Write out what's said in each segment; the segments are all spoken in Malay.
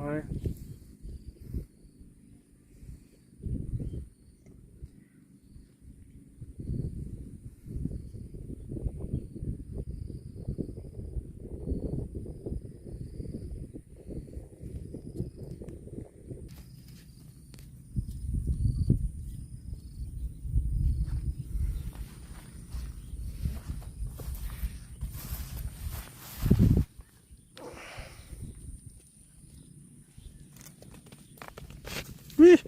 Rồi. Wih.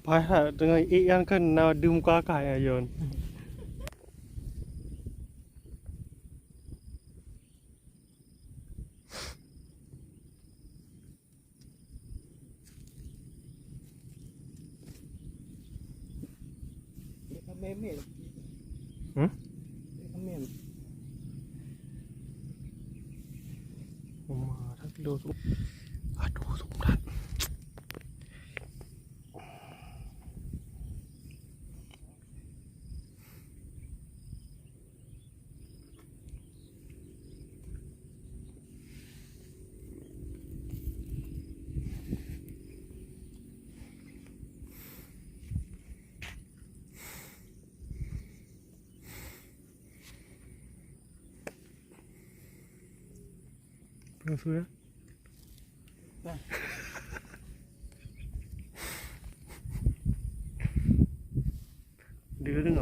Payah dengan ikan kan na dum kakak ya Yon. Meme. Meme. Marah kilo tu. Aduh, berat. Langsung ya. Dia dengar.